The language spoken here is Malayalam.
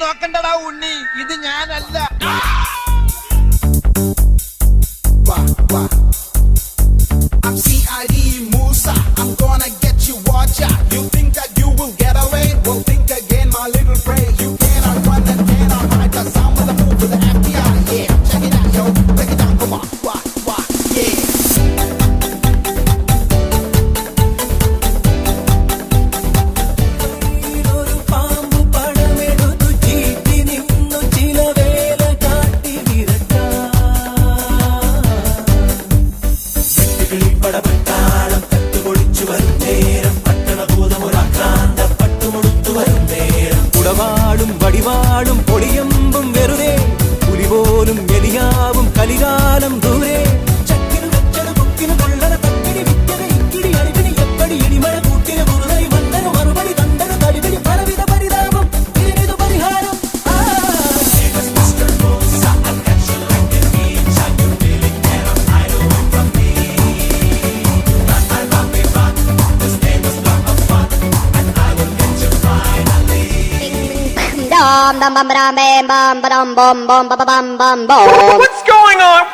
നോക്കണ്ടടാ ഉണ്ണി, ഇത് ഞാനല്ല. I'm CID Musa, I'm gonna get you, watch out. You think that you will get away? Well, think again, my little prey. You cannot run and cannot hide. The sound of the move with the FBI, yeah. Check it out, yo, take it down, come on, yeah. വടിവാടും പൊടിയമ്പും വെറുതെ പുലിപോലും എലിയാവും കലികാലം ദൂരെ ചക്കിന് വെച്ചത് ബുക്കിന് കൊള്ളന തക്കിടി വിറ്റത് ഇക്കിടി അടിപിടി എപ്പടി ഇടിമഴ കൂട്ടിന് കുറുതായി വന്നന് മറുപടി തണ്ടന് തടിപിടി പലവിധ പരിതാപം ഇതിനിതു പരിഹാരം. What's going on?